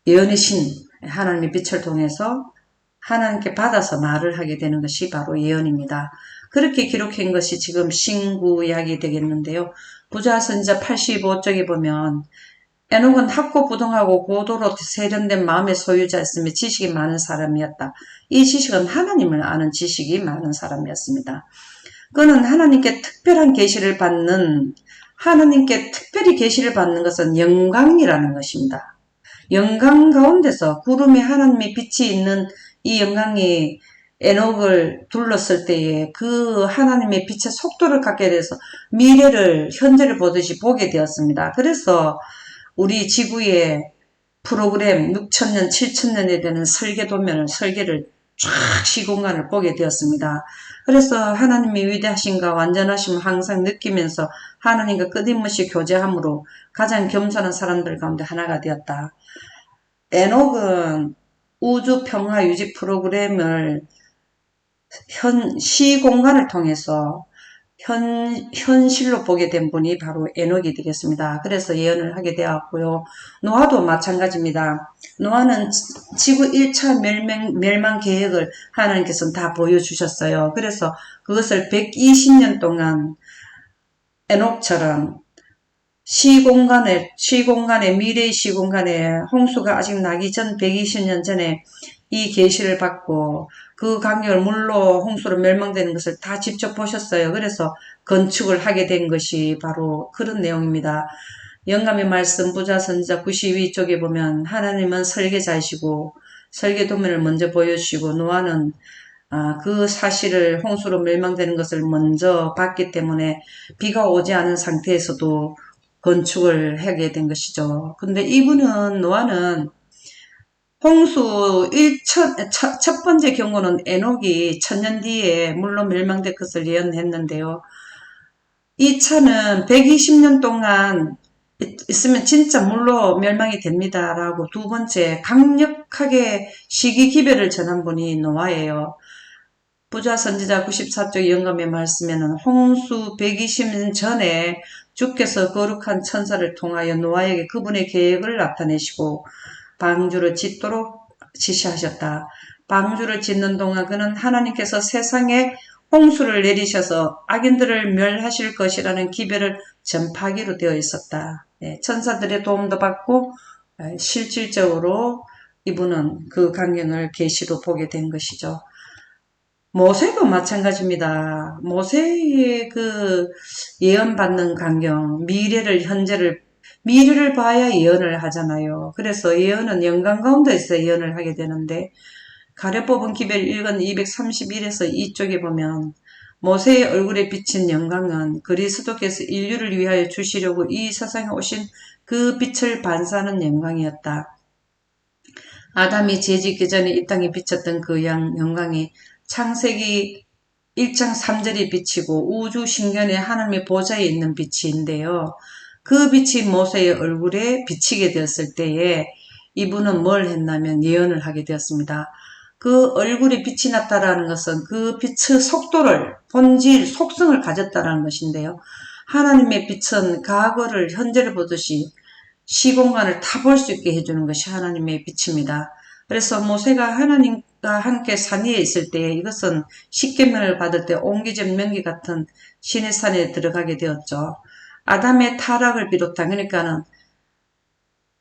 예언의 신 하나님의 빛을 통해서 하나님께 받아서 말을 하게 되는 것이 바로 예언입니다. 그렇게 기록한 것이 지금 신구약이 되겠는데요. 부조화 선지자 85쪽에 보면 에녹은 학고 부동하고 고도로 세련된 마음의 소유자였으며 지식이 많은 사람이었다. 이 지식은 하나님을 아는 지식이 많은 사람이었습니다. 그는 하나님께 특별한 계시를 받는 하나님께 특별히 계시를 받는 것은 영광이라는 것입니다. 영광 가운데서 구름에 하나님의 빛이 있는 이 영광이 에녹을 둘렀을 때에 그 하나님의 빛의 속도를 갖게 돼서 미래를 현재를 보듯이 보게 되었습니다. 그래서 우리 지구의 프로그램 6천년 7천년에 되는 설계를 쫙 시공간을 보게 되었습니다. 그래서 하나님의 위대하심과 완전하심을 항상 느끼면서 하나님과 끊임없이 교제함으로 가장 겸손한 사람들 가운데 하나가 되었다. 에녹은 우주 평화 유지 프로그램을 시공간을 통해서 현실로 보게 된 분이 바로 에녹이 되겠습니다. 그래서 예언을 하게 되었고요. 노아도 마찬가지입니다. 노아는 지구 1차 멸망 계획을 하나님께서는 다 보여주셨어요. 그래서 그것을 120년 동안 에녹처럼 미래의 시공간에 홍수가 아직 나기 전 120년 전에 이 계시를 받고 그 강력을 물로 홍수로 멸망되는 것을 다 직접 보셨어요. 그래서 건축을 하게 된 것이 바로 그런 내용입니다. 영감의 말씀 부자 선지자 92쪽에 보면 하나님은 설계자이시고 설계 도면을 먼저 보여주시고 노아는 그 사실을 홍수로 멸망되는 것을 먼저 봤기 때문에 비가 오지 않은 상태에서도 건축을 하게 된 것이죠. 근데 이분은 노아는 홍수 첫 번째 경고는 에녹이 1000년 뒤에 물로 멸망될 것을 예언했는데요. 2차는 120년 동안 있으면 진짜 물로 멸망이 됩니다. 라고 두 번째 강력하게 시기기별을 전한 분이 노아예요. 부자 선지자 94쪽 영감의 말씀에는 홍수 120년 전에 주께서 거룩한 천사를 통하여 노아에게 그분의 계획을 나타내시고 방주를 짓도록 지시하셨다. 방주를 짓는 동안 그는 하나님께서 세상에 홍수를 내리셔서 악인들을 멸하실 것이라는 기별을 전파하기로 되어 있었다. 천사들의 도움도 받고 실질적으로 이분은 그 광경을 계시로 보게 된 것이죠. 모세도 마찬가지입니다. 모세의 그 예언받는 광경, 미래를 봐야 예언을 하잖아요. 그래서 예언은 영광 가운데서 예언을 하게 되는데, 가려 뽑은 기별 1권 231에서 이쪽에 보면, 모세의 얼굴에 비친 영광은 그리스도께서 인류를 위하여 주시려고 이 세상에 오신 그 빛을 반사하는 영광이었다. 아담이 죄짓기 전에 이 땅에 비쳤던 그 영광이 창세기 1장 3절에 비치고 우주 신경에 하나님의 보좌에 있는 빛인데요. 그 빛이 모세의 얼굴에 비치게 되었을 때에 이분은 뭘 했냐면 예언을 하게 되었습니다. 그 얼굴에 빛이 났다라는 것은 그 빛의 속도를, 본질, 속성을 가졌다라는 것인데요. 하나님의 빛은 과거를, 현재를 보듯이 시공간을 다 볼 수 있게 해주는 것이 하나님의 빛입니다. 그래서 모세가 하나님과 함께 산 위에 있을 때 이것은 십계명을 받을 때 옹기적 명기 같은 신의 산에 들어가게 되었죠. 아담의 타락을 비롯한 그러니까는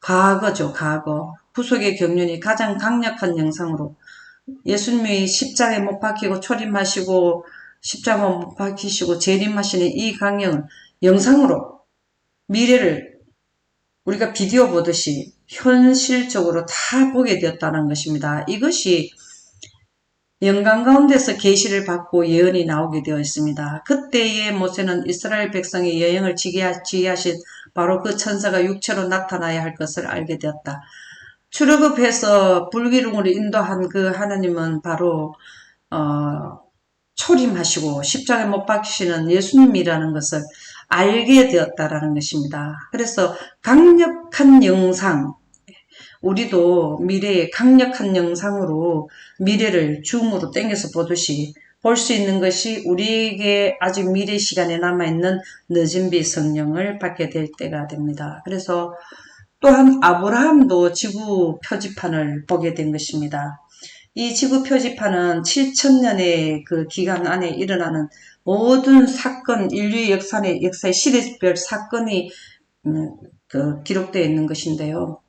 과거죠. 과거. 구속의 경륜이 가장 강력한 영상으로 예수님이 십자가에 못 박히고 초림하시고 십자가 못 박히시고 재림하시는 이 강령을 영상으로 미래를 우리가 비디오 보듯이 현실적으로 다 보게 되었다는 것입니다. 이것이 영광 가운데서 계시를 받고 예언이 나오게 되어 있습니다. 그때의 모세는 이스라엘 백성의 여행을 지휘하신 바로 그 천사가 육체로 나타나야 할 것을 알게 되었다. 출애굽해서 불기둥으로 인도한 그 하나님은 바로 초림하시고 십자가에 못 박히시는 예수님이라는 것을 알게 되었다라는 것입니다. 그래서 강력한 영상, 우리도 미래의 강력한 영상으로 미래를 줌으로 당겨서 보듯이 볼 수 있는 것이 우리에게 아직 미래 시간에 남아있는 늦은 비 성령을 받게 될 때가 됩니다. 그래서 또한 아브라함도 지구 표지판을 보게 된 것입니다. 이 지구 표지판은 7천년의 그 기간 안에 일어나는 모든 사건, 인류의 역사의 시대별 사건이 기록되어 있는 것인데요.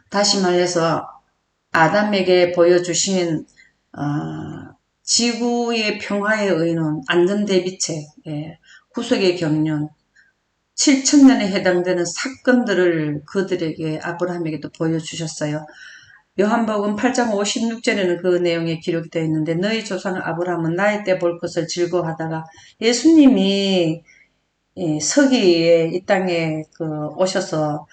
다시 말해서 아담에게 보여주신 지구의 평화에 의한 안전대비책, 구속의 경륜, 7천년에 해당되는 사건들을 그들에게 아브라함에게도 보여주셨어요. 요한복음 8장 56절에는 그 내용이 기록이 되어 있는데 너희 조상 아브라함은 나이 때 볼 것을 즐거워하다가 예수님이 서기에 이 땅에 오셔서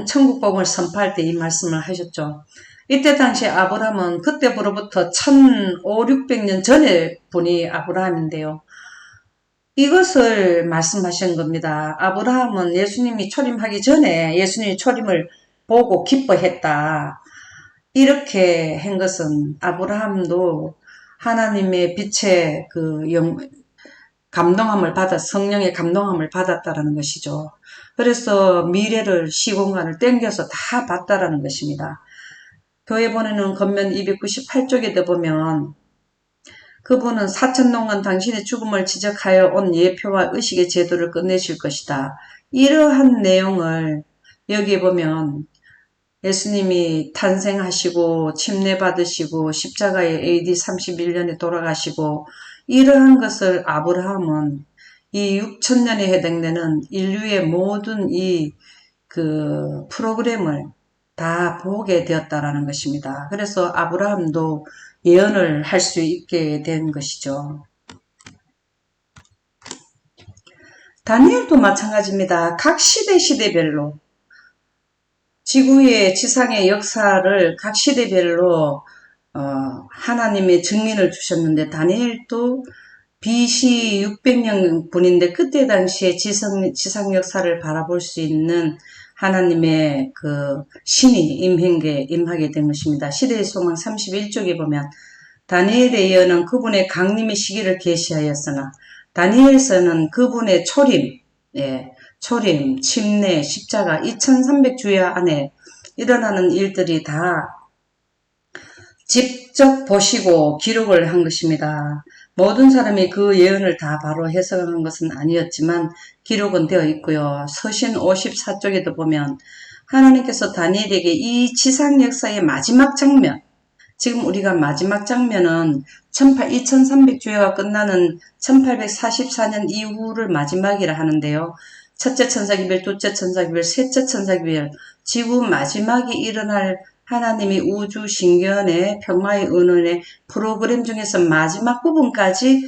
천국 복음을 선포할 때 이 말씀을 하셨죠. 이때 당시 아브라함은 그때부로부터 1500~1600년 전의 분이 아브라함인데요. 이것을 말씀하신 겁니다. 아브라함은 예수님이 초림하기 전에 예수님이 초림을 보고 기뻐했다. 이렇게 한 것은 아브라함도 하나님의 빛의 그 성령의 감동함을 받았다라는 것이죠. 그래서 미래를, 시공간을 땡겨서 다 봤다라는 것입니다. 교회 보내는 겉면 298쪽에도 보면 그분은 사천농은 당신의 죽음을 지적하여 온 예표와 의식의 제도를 끝내실 것이다. 이러한 내용을 여기에 보면 예수님이 탄생하시고 침례받으시고 십자가에 AD 31년에 돌아가시고 이러한 것을 아브라함은 이 6천년에 해당되는 인류의 모든 그 프로그램을 다 보게 되었다라는 것입니다. 그래서 아브라함도 예언을 할 수 있게 된 것이죠. 다니엘도 마찬가지입니다. 각 시대별로 지구의 지상의 역사를 각 시대별로 하나님의 증민을 주셨는데 다니엘도 BC 600년 분인데 그때 당시에 지상 역사를 바라볼 수 있는 하나님의 그 신이 임하게 된 것입니다. 시대의 소망 31쪽에 보면 다니엘의 예언은 그분의 강림의 시기를 계시하였으나 다니엘서는 그분의 초림, 침례, 십자가 2300주야 안에 일어나는 일들이 다 직접 보시고 기록을 한 것입니다. 모든 사람이 그 예언을 다 바로 해석한 것은 아니었지만 기록은 되어 있고요. 서신 54쪽에도 보면 하나님께서 다니엘에게 이 지상 역사의 마지막 장면, 지금 우리가 마지막 장면은 2300주야가 끝나는 1844년 이후를 마지막이라 하는데요. 첫째 천사기별, 둘째 천사기별, 셋째 천사기별, 지구 마지막이 일어날 하나님이 우주 신견의 평화의 은원의 프로그램 중에서 마지막 부분까지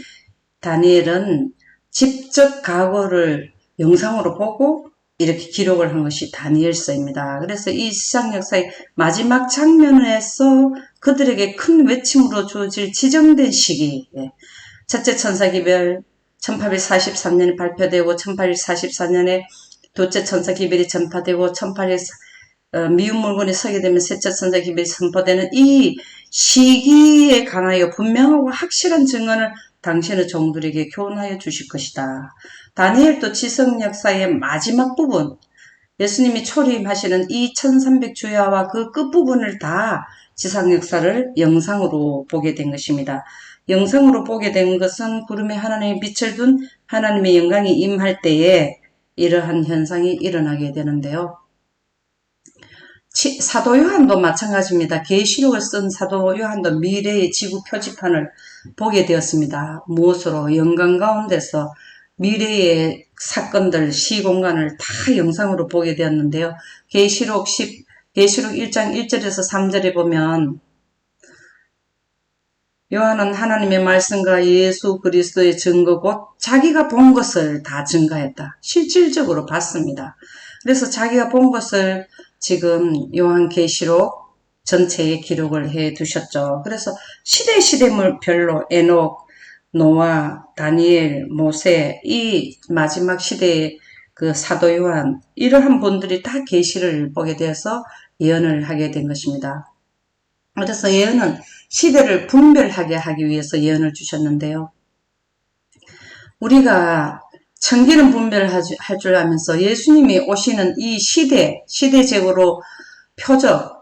다니엘은 직접 과거를 영상으로 보고 이렇게 기록을 한 것이 다니엘서입니다. 그래서 이 시장 역사의 마지막 장면에서 그들에게 큰 외침으로 주어질 지정된 시기, 첫째 천사기별 1843년에 발표되고 1844년에 둘째 천사기별이 전파되고 미운 물건이 서게 되면 셋째 천사기별이 선포되는 이 시기에 관하여 분명하고 확실한 증언을 당신의 종들에게 교훈하여 주실 것이다. 다니엘도 지성 역사의 마지막 부분, 예수님이 초림하시는 2300주야와 그 끝부분을 다 지상 역사를 영상으로 보게 된 것입니다. 영상으로 보게 된 것은 구름에 하나님의 빛을 둔 하나님의 영광이 임할 때에 이러한 현상이 일어나게 되는데요. 사도 요한도 마찬가지입니다. 계시록을 쓴 사도 요한도 미래의 지구 표지판을 보게 되었습니다. 무엇으로? 영광 가운데서 미래의 사건들, 시공간을 다 영상으로 보게 되었는데요. 계시록 1장 1절에서 3절에 보면 요한은 하나님의 말씀과 예수 그리스도의 증거 곧 자기가 본 것을 다 증가했다. 실질적으로 봤습니다. 그래서 자기가 본 것을 지금 요한계시록 전체에 기록을 해 두셨죠. 그래서 시대별로 에녹, 노아, 다니엘, 모세, 이 마지막 시대의 그 사도 요한, 이러한 분들이 다 계시를 보게 되어서 예언을 하게 된 것입니다. 그래서 예언은 시대를 분별하게 하기 위해서 예언을 주셨는데요. 우리가 천기는 분별할 줄 알면서 예수님이 오시는 이 시대적으로 표적,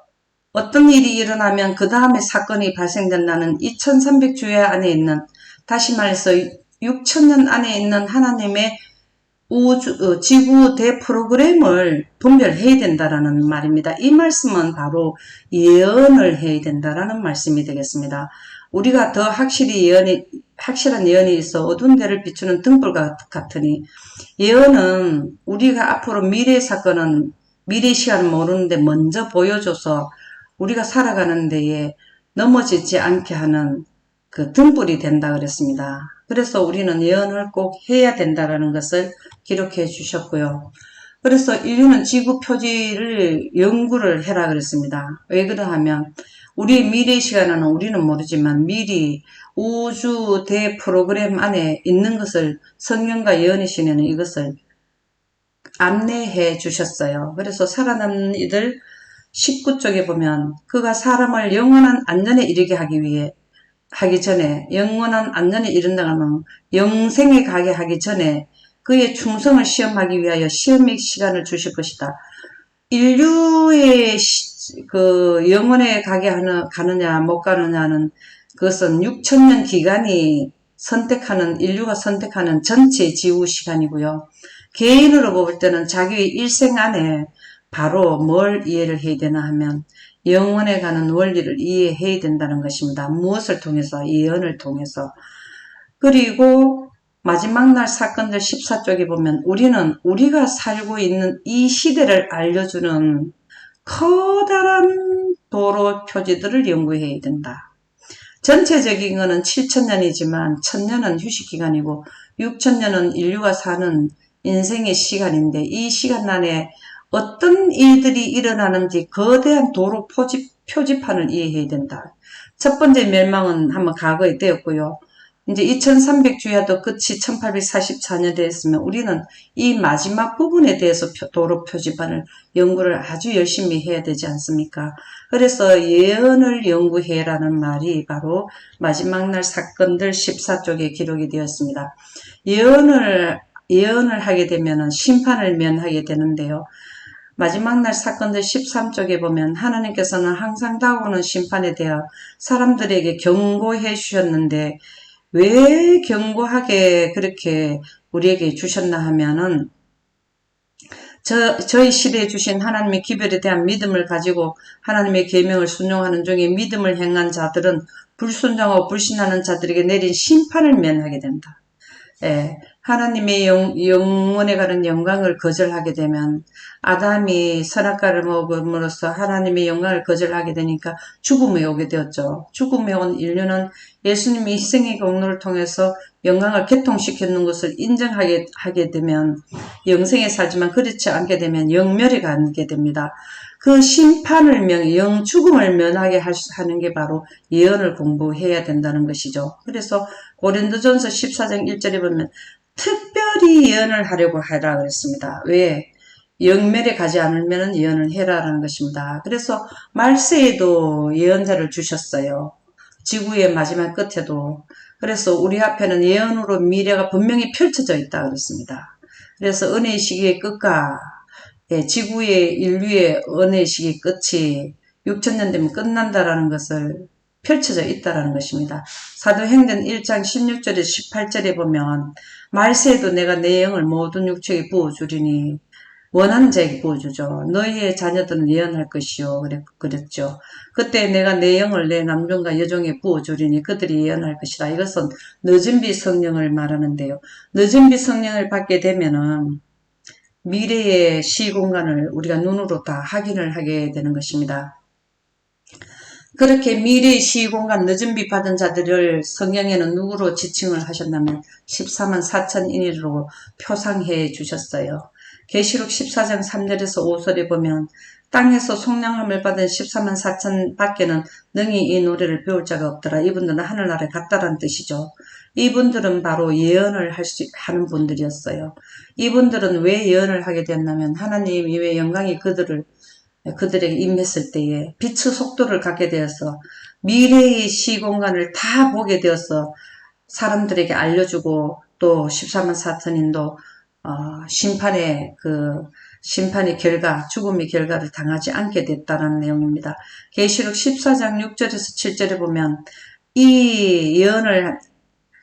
어떤 일이 일어나면 그 다음에 사건이 발생된다는 2300주야 안에 있는, 다시 말해서 6000년 안에 있는 하나님의 지구 대프로그램을 분별해야 된다라는 말입니다. 이 말씀은 바로 예언을 해야 된다라는 말씀이 되겠습니다. 우리가 더 확실한 예언이 있어 어두운 데를 비추는 등불 같으니, 예언은 우리가 앞으로 미래 사건은 미래 시간을 모르는데 먼저 보여줘서 우리가 살아가는 데에 넘어지지 않게 하는 그 등불이 된다 그랬습니다. 그래서 우리는 예언을 꼭 해야 된다라는 것을 기록해 주셨고요. 그래서 인류는 지구 표지를 연구를 해라 그랬습니다. 왜 그러하면 우리 미래 시간에는 우리는 모르지만 미리 우주 대프로그램 안에 있는 것을 성령과 예언의 시내는 이것을 안내해 주셨어요. 그래서 살아남는 이들 19쪽에 보면 그가 사람을 영원한 안전에 이르게 하기 위해 하기 전에, 영원한 안전에 이른다는 영생에 가게 하기 전에 그의 충성을 시험하기 위하여 시험의 시간을 주실 것이다. 인류의 그 영원에 가게 가느냐 못 가느냐는 그것은 6천년 기간이 인류가 선택하는 전체 지구 시간이고요. 개인으로 볼 때는 자기의 일생 안에 바로 뭘 이해를 해야 되나 하면 영원에 가는 원리를 이해해야 된다는 것입니다. 무엇을 통해서? 예언을 통해서. 그리고 마지막 날 사건들 14쪽에 보면 우리가 살고 있는 이 시대를 알려주는 커다란 도로 표지들을 연구해야 된다. 전체적인 거는 7천년이지만 1000년은 휴식기간이고 6천년은 인류가 사는 인생의 시간인데 이 시간 안에 어떤 일들이 일어나는지 거대한 도로 표지판을 이해해야 된다. 첫 번째 멸망은 한번 과거에 되었고요. 이제 2300주야도 끝이 1844년에 됐으면 우리는 이 마지막 부분에 대해서 도로 표지판을 연구를 아주 열심히 해야 되지 않습니까? 그래서 예언을 연구해라는 말이 바로 마지막 날 사건들 14쪽에 기록이 되었습니다. 예언을 하게 되면 심판을 면하게 되는데요. 마지막 날 사건들 13쪽에 보면 하나님께서는 항상 다가오는 심판에 대해 사람들에게 경고해 주셨는데 왜 경고하게 그렇게 우리에게 주셨나 하면은 저희 시대에 주신 하나님의 기별에 대한 믿음을 가지고 하나님의 계명을 순종하는 중에 믿음을 행한 자들은 불순종하고 불신하는 자들에게 내린 심판을 면하게 된다. 예, 하나님의 영원에 가는 영광을 거절하게 되면 아담이 선악과를 먹음으로써 하나님의 영광을 거절하게 되니까 죽음에 오게 되었죠. 죽음에 온 인류는 예수님의 희생의 공로를 통해서 영광을 개통시키는 것을 인정하게 하게 되면 영생에 살지만 그렇지 않게 되면 영멸에 가게 됩니다. 그 심판을 죽음을 면하게 하는 게 바로 예언을 공부해야 된다는 것이죠. 그래서 고린도전서 14장 1절에 보면 특별히 예언을 하려고 하라 그랬습니다. 왜? 영멸에 가지 않으면 예언을 해라라는 것입니다. 그래서 말세에도 예언자를 주셨어요. 지구의 마지막 끝에도. 그래서 우리 앞에는 예언으로 미래가 분명히 펼쳐져 있다 그랬습니다. 그래서 은혜의 시기의 끝과 지구의 인류의 은혜의 시기 끝이 6천년 되면 끝난다라는 것을 펼쳐져 있다라는 것입니다. 사도행전 1장 16절에서 18절에 보면 말세에도 내가 내 영을 모든 육체에 부어주리니 원하는 자에게 부어주죠. 너희의 자녀들은 예언할 것이요. 그랬죠. 그때 내가 내 영을 내 남종과 여종에 부어주리니 그들이 예언할 것이다. 이것은 늦은 비 성령을 말하는데요. 늦은 비 성령을 받게 되면은 미래의 시공간을 우리가 눈으로 다 확인을 하게 되는 것입니다. 그렇게 미래의 시공간 늦은 비 받은 자들을 성경에는 누구로 지칭을 하셨냐면 14만 4천인으로 표상해 주셨어요. 계시록 14장 3절에서 5절에 보면 땅에서 속량함을 받은 14만 4천 밖에는 능히 이 노래를 배울 자가 없더라. 이분들은 하늘나라에 갔다라는 뜻이죠. 이분들은 바로 예언을 하는 분들이었어요. 이분들은 왜 예언을 하게 됐냐면 하나님 이외 영광이 그들에게 임했을 때에 빛의 속도를 갖게 되어서 미래의 시공간을 다 보게 되어서 사람들에게 알려주고 또 14만 4천인도 심판의 결과, 죽음의 결과를 당하지 않게 됐다는 내용입니다. 계시록 14장 6절에서 7절에 보면 이 예언을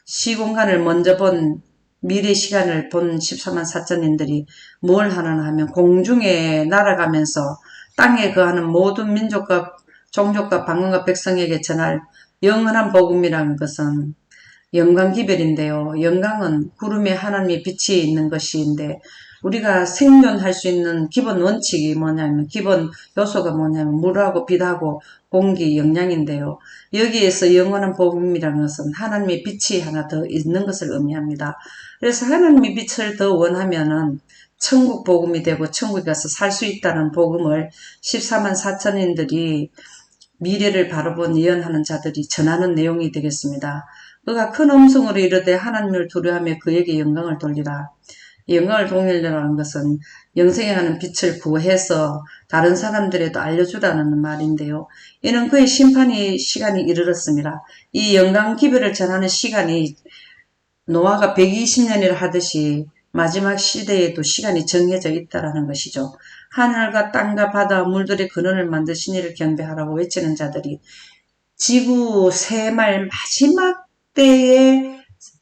시공간을 먼저 본 미래 시간을 본 14만 4천인들이 뭘 하나 하면 공중에 날아가면서 땅에 거하는 모든 민족과 종족과 방언과 백성에게 전할 영원한 복음이라는 것은 영광기별인데요. 영광은 구름에 하나님의 빛이 있는 것인데 우리가 생존할 수 있는 기본 원칙이 뭐냐면 기본 요소가 뭐냐면 물하고 빛하고 공기, 영양인데요. 여기에서 영원한 복음이라는 것은 하나님의 빛이 하나 더 있는 것을 의미합니다. 그래서 하나님의 빛을 더 원하면은 천국 복음이 되고 천국에 가서 살 수 있다는 복음을 14만 4천인들이 미래를 바라본 예언하는 자들이 전하는 내용이 되겠습니다. 그가 큰 음성으로 이르되 하나님을 두려워하며 그에게 영광을 돌리라. 영광을 돌리라는 것은 영생에 가는 빛을 구해서 다른 사람들에도 알려주라는 말인데요. 이는 그의 심판이 시간이 이르렀습니다. 이 영광 기별을 전하는 시간이 노아가 120년이라 하듯이 마지막 시대에도 시간이 정해져 있다라는 것이죠. 하늘과 땅과 바다와 물들의 근원을 만드신 이를 경배하라고 외치는 자들이 지구 세말 마지막 때의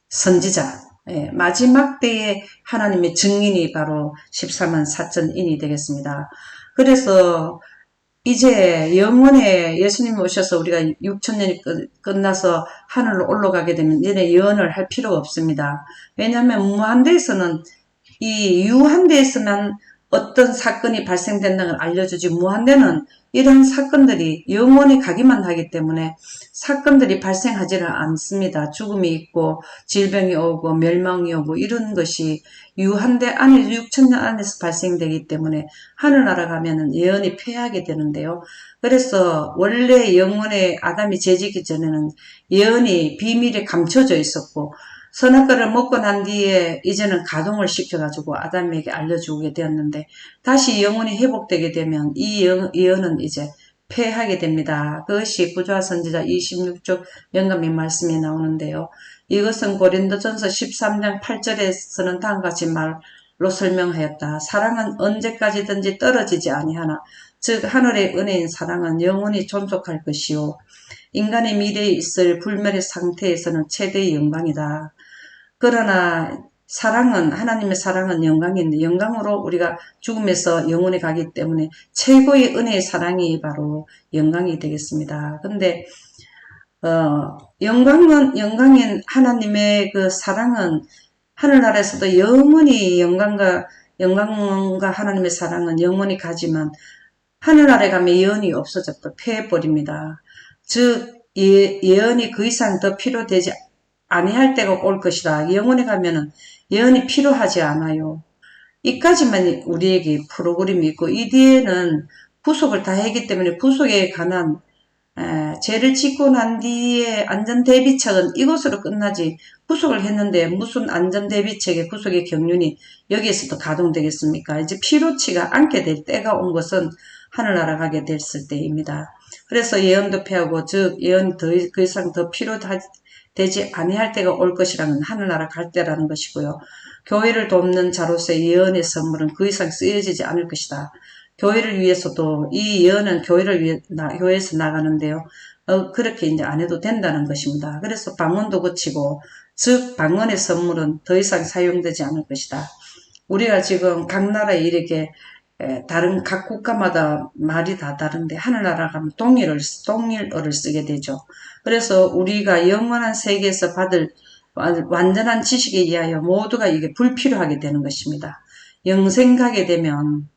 선지자, 마지막 때의 하나님의 증인이 바로 14만 4천인이 되겠습니다. 그래서 이제 영원에 예수님이 오셔서 우리가 6천년이 끝나서 하늘로 올라가게 되면 얘네 예언을 할 필요가 없습니다. 왜냐하면 무한대에서는 이 유한대에서만 어떤 사건이 발생된다는 걸 알려주지 무한대는 이런 사건들이 영원히 가기만 하기 때문에 사건들이 발생하지를 않습니다. 죽음이 있고 질병이 오고 멸망이 오고 이런 것이 유한대 안에 6천년 안에서 발생되기 때문에 하늘나라 가면은 예언이 폐하게 되는데요. 그래서 원래 영원에 아담이 죄지기 전에는 예언이 비밀에 감춰져 있었고 선악과를 먹고 난 뒤에 이제는 가동을 시켜가지고 아담에게 알려주게 되었는데 다시 영혼이 회복되게 되면 이 예언은 이제 폐하게 됩니다. 그것이 부조화 선지자 26쪽 영감의 말씀에 나오는데요. 이것은 고린도전서 13장 8절에서는 다음과 같이 말로 설명하였다. 사랑은 언제까지든지 떨어지지 아니하나 즉 하늘의 은혜인 사랑은 영원히 존속할 것이요 인간의 미래에 있을 불멸의 상태에서는 최대의 영광이다. 그러나 사랑은 하나님의 사랑은 영광인데 영광으로 우리가 죽음에서 영원에 가기 때문에 최고의 은혜의 사랑이 바로 영광이 되겠습니다. 근데 영광인 하나님의 그 사랑은 하늘나라에서도 영원히 영광과 하나님의 사랑은 영원히 가지만 하늘나라에 가면 예언이 없어져 패해버립니다. 즉 예언이 그 이상 더 필요되지 아니할 때가 올 것이다. 영원에 가면은 예언이 필요하지 않아요. 이까지만 우리에게 프로그램이 있고 이 뒤에는 구속을 다 했기 때문에 구속에 관한 죄를 짓고 난 뒤에 안전대비책은 이것으로 끝나지 구속을 했는데 무슨 안전대비책의 구속의 경륜이 여기에서도 가동되겠습니까? 이제 피로치가 않게 될 때가 온 것은 하늘나라 가게 됐을 때입니다. 그래서 예언도 폐하고 즉 예언이 그 이상 더 필요되지 아니할 때가 올 것이라는 하늘나라 갈 때라는 것이고요. 교회를 돕는 자로서의 예언의 선물은 그 이상 쓰여지지 않을 것이다. 교회를 위해서도 이 예언은 교회에서 나가는데요. 그렇게 이제 안 해도 된다는 것입니다. 그래서 방언도 그치고 즉 방언의 선물은 더 이상 사용되지 않을 것이다. 우리가 지금 각 나라에 이렇게 다른 각 국가마다 말이 다 다른데 하늘나라 가면 동일어를 쓰게 되죠. 그래서 우리가 영원한 세계에서 받을 완전한 지식에 의하여 모두가 이게 불필요하게 되는 것입니다. 영생 가게 되면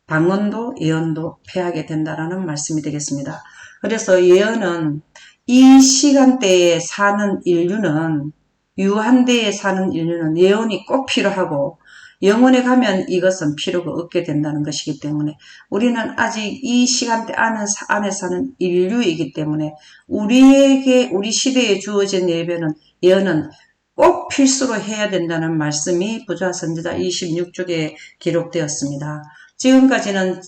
방언도 예언도 폐하게 된다라는 말씀이 되겠습니다. 그래서 예언은 이 시간대에 사는 인류는 유한대에 사는 인류는 예언이 꼭 필요하고 영원에 가면 이것은 필요가 없게 된다는 것이기 때문에 우리는 아직 이 시간대 안에 사는 인류이기 때문에 우리 시대에 주어진 예언은 꼭 필수로 해야 된다는 말씀이 부조화 선지자 26쪽에 기록되었습니다. 지금까지는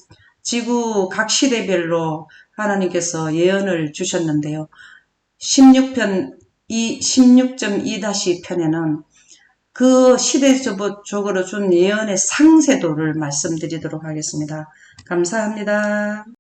지구 각 시대별로 하나님께서 예언을 주셨는데요. 16.2-편에는 그 시대적으로 준 예언의 상세도를 말씀드리도록 하겠습니다. 감사합니다.